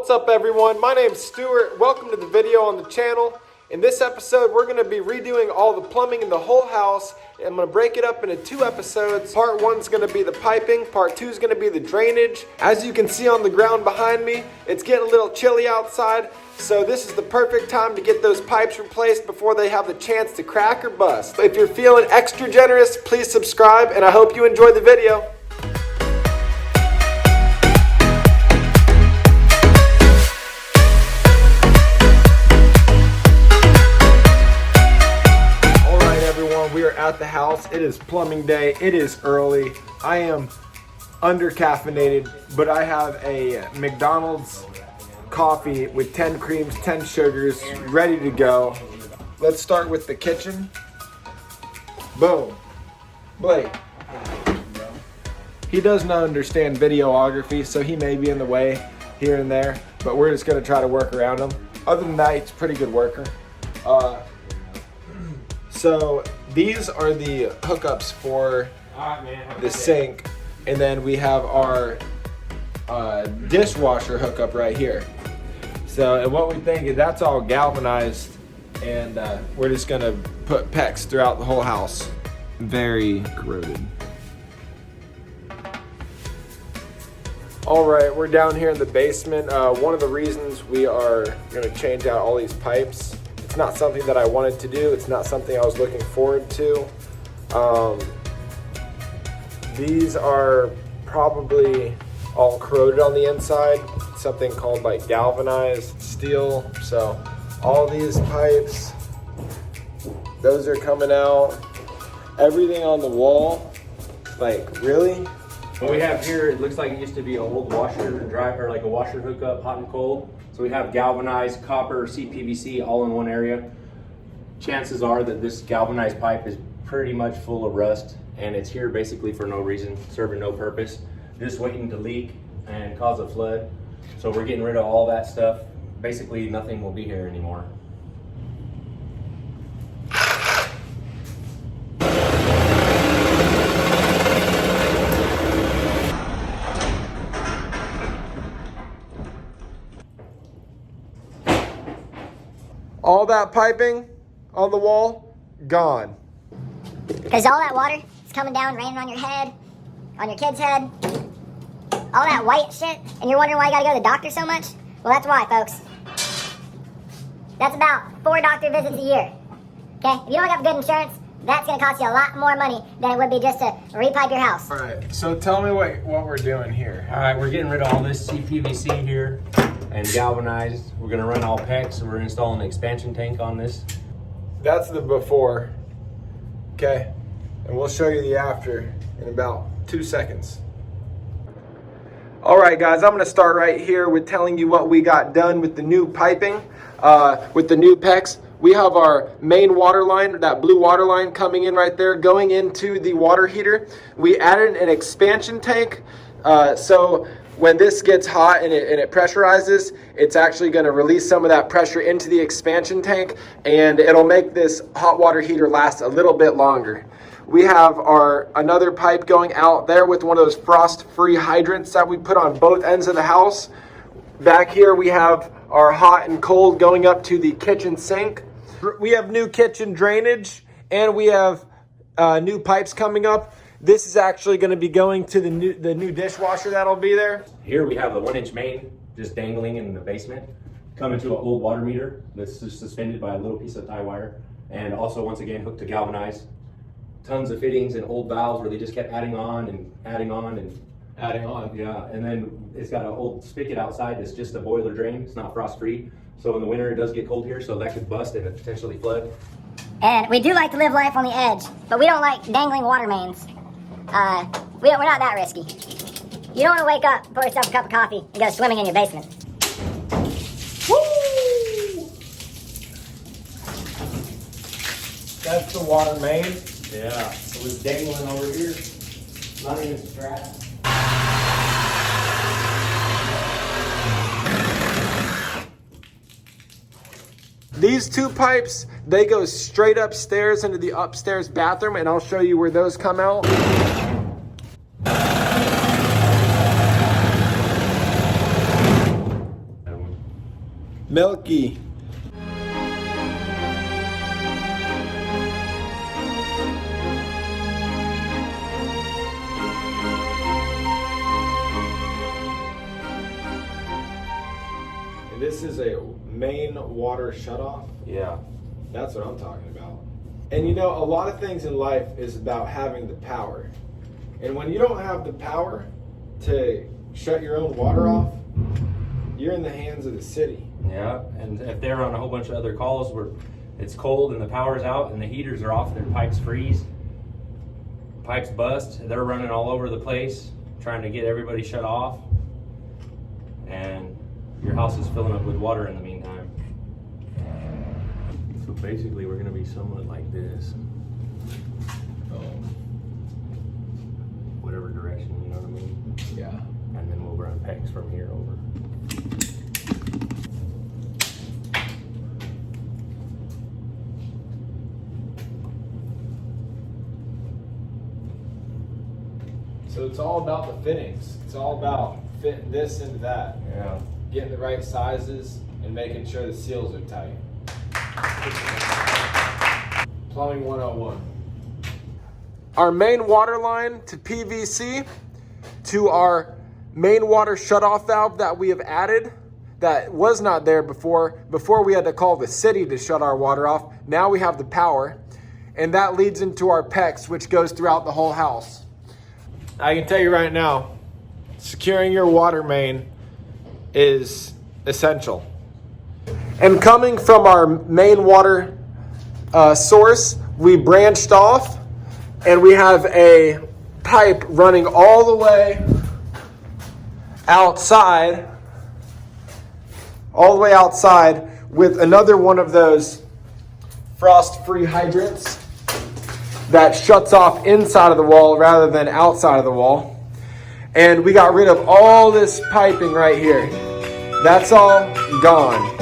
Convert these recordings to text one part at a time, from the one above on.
What's up everyone, my name's Stuart. Welcome to the video on the channel. In this episode, we're gonna be redoing all the plumbing in the whole house. I'm gonna break it up into 2 episodes. Part 1's gonna be the piping, part 2 is gonna be the drainage. As you can see on the ground behind me, it's getting a little chilly outside, so this is the perfect time to get those pipes replaced before they have the chance to crack or bust. If you're feeling extra generous, please subscribe, and I hope you enjoy the video. We are at the house. It is plumbing day. It is early. I am under caffeinated, but I have a McDonald's coffee with 10 creams, 10 sugars, ready to go. Let's start with the kitchen. Boom. Blake. He does not understand videography, so he may be in the way here and there, but we're just gonna try to work around him. Other than that, he's a pretty good worker. So these are the hookups for the sink, and then we have our dishwasher hookup right here. So and what we think is that's all galvanized, and we're just gonna put PEX throughout the whole house. Very corroded. All right, we're down here in the basement. One of the reasons we are gonna change out all these pipes, it's not something that I wanted to do. It's not something I was looking forward to. These are probably all corroded on the inside. Something called like galvanized steel. So all these pipes, those are coming out. Everything on the wall, like really? What we have here, it looks like it used to be an old washer and dryer, or like a washer hookup, hot and cold. So we have galvanized copper, CPVC all in one area. Chances are that this galvanized pipe is pretty much full of rust, and it's here basically for no reason, serving no purpose, just waiting to leak and cause a flood. So we're getting rid of all that stuff. Basically nothing will be here anymore. All that piping on the wall, gone. Because all that water is coming down, raining on your head, on your kid's head, all that white shit, and you're wondering why you gotta go to the doctor so much? Well, that's why, folks. That's about 4 doctor visits a year. Okay? If you don't have good insurance, that's gonna cost you a lot more money than it would be just to repipe your house. All right, so tell me what we're doing here. All right, we're getting rid of all this CPVC here and galvanized. We're gonna run all PEX, so we're installing an expansion tank on this. That's the before, okay? And we'll show you the after in about 2 seconds. All right, guys, I'm gonna start right here with telling you what we got done with the new piping, with the new PEX. We have our main water line, that blue water line coming in right there, going into the water heater. We added an expansion tank, so when this gets hot and it pressurizes, it's actually going to release some of that pressure into the expansion tank, and it'll make this hot water heater last a little bit longer. We have another pipe going out there with one of those frost-free hydrants that we put on both ends of the house. Back here we have our hot and cold going up to the kitchen sink. We have new kitchen drainage, and we have new pipes coming up. This is actually going to be going to the new dishwasher that'll be there. Here we have the 1-inch main just dangling in the basement, coming to an old water meter that's just suspended by a little piece of tie wire, and also once again hooked to galvanized. Tons of fittings and old valves where they just kept adding on and adding on and adding on. Yeah, and then it's got an old spigot outside that's just a boiler drain. It's not frost free, so in the winter it does get cold here, so that could bust and potentially flood. And we do like to live life on the edge, but we don't like dangling water mains. We're not that risky. You don't want to wake up, pour yourself a cup of coffee, and go swimming in your basement. Woo! That's the water main. Yeah, so it's dangling over here, not even strapped. These 2 pipes, they go straight upstairs into the upstairs bathroom, and I'll show you where those come out. Milky. And this is a main water shutoff. Yeah. That's what I'm talking about. And you know, a lot of things in life is about having the power. And when you don't have the power to shut your own water off, you're in the hands of the city. Yeah, and if they're on a whole bunch of other calls where it's cold and the power's out and the heaters are off, their pipes freeze, pipes bust, they're running all over the place trying to get everybody shut off, and your house is filling up with water in the meantime. So basically we're gonna be somewhat like this. Whatever direction, you know what I mean? Yeah. And then we'll run pegs from here over. So it's all about the fittings. It's all about fitting this into that. Yeah. Getting the right sizes and making sure the seals are tight. Plumbing 101. Our main water line to PVC to our main water shutoff valve that we have added that was not there before. Before we had to call the city to shut our water off. Now we have the power, and that leads into our PEX, which goes throughout the whole house. I can tell you right now, securing your water main is essential. And coming from our main water source, we branched off and we have a pipe running all the way outside, with another one of those frost-free hydrants that shuts off inside of the wall rather than outside of the wall. And we got rid of all this piping right here. That's all gone.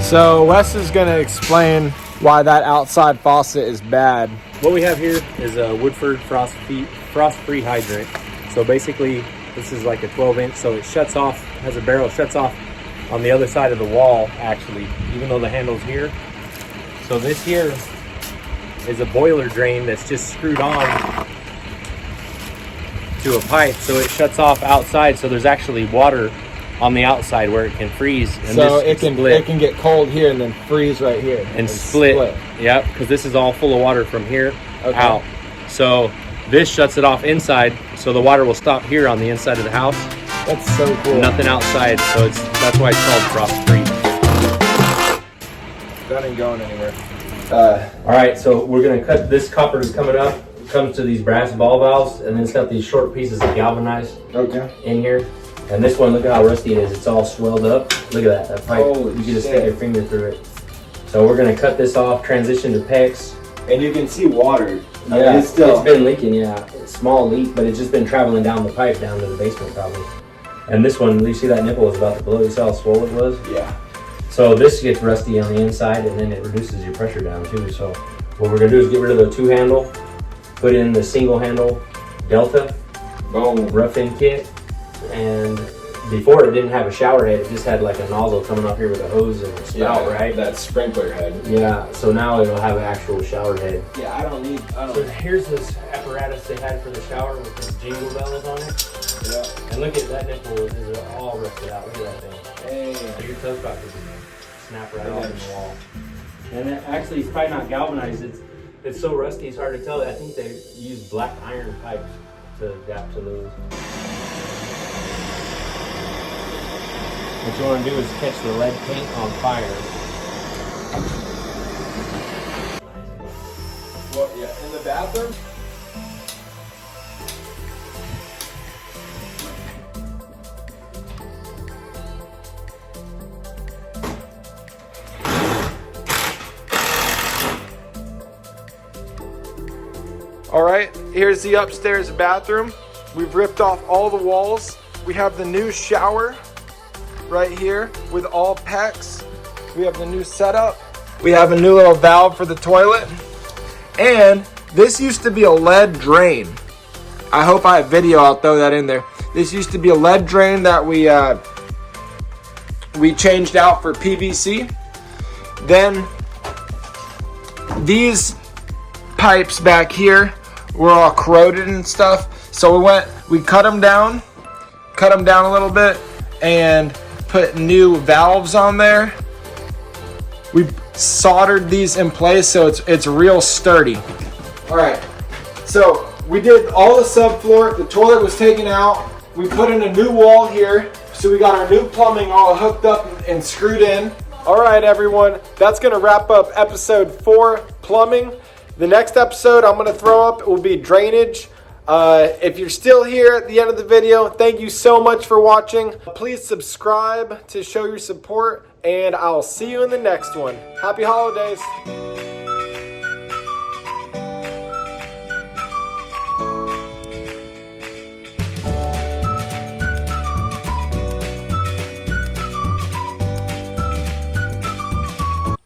So Wes is going to explain why that outside faucet is bad. What we have here is a Woodford frost-free hydrant. So basically, this is like a 12-inch, so it shuts off, has a barrel, shuts off on the other side of the wall, actually, even though the handle's here. So this here is a boiler drain that's just screwed on to a pipe, so it shuts off outside, so there's actually water on the outside where it can freeze. And so this it can get cold here and then freeze right here. And split. Yep, because this is all full of water from here out. So this shuts it off inside, so the water will stop here on the inside of the house. That's so cool. Nothing outside, so that's why it's called frost-free. That ain't going anywhere. All right, so we're gonna cut this copper is coming up. It comes to these brass ball valves, and then it's got these short pieces of galvanized in here. And this one, look at how rusty it is. It's all swelled up. Look at that pipe. Holy you can just shit. stick your finger through it. So we're gonna cut this off, transition to PEX. And you can see water. Yeah, it's been leaking, yeah. It's a small leak, but it's just been traveling down the pipe down to the basement probably. And this one, you see that nipple was about to blow. You saw how swollen it was? Yeah. So this gets rusty on the inside, and then it reduces your pressure down too. So what we're gonna do is get rid of the two handle, put in the single handle Delta rough-in kit. And before it didn't have a shower head, it just had like a nozzle coming up here with a hose and a spout, right? That sprinkler head. Yeah, so now it'll have an actual shower head. Yeah, So here's this apparatus they had for the shower with the jingle bells on it. Yeah. And look at that nipple, is all rusted out. Look at that thing. Hey. So your toe spot could snap right off in the wall. And it actually, it's probably not galvanized. It's so rusty, it's hard to tell. I think they use black iron pipes to adapt to those. What you want to do is catch the lead paint on fire. What? Yeah, in the bathroom? All right, here's the upstairs bathroom. We've ripped off all the walls. We have the new shower right here with all PEX. We have the new setup. We have a new little valve for the toilet. And this used to be a lead drain. I hope I have video, I'll throw that in there. This used to be a lead drain that we changed out for PVC. Then these pipes back here were all corroded and stuff. So we cut them down a little bit and put new valves on there. We soldered these in place so it's real sturdy. All right, so we did all the subfloor. The toilet was taken out. We put in a new wall here. So we got our new plumbing all hooked up and screwed in. All right, everyone, that's gonna wrap up episode 4, plumbing. The next episode I'm gonna throw up will be drainage. If you're still here at the end of the video, thank you so much for watching. Please subscribe to show your support, and I'll see you in the next one. Happy holidays.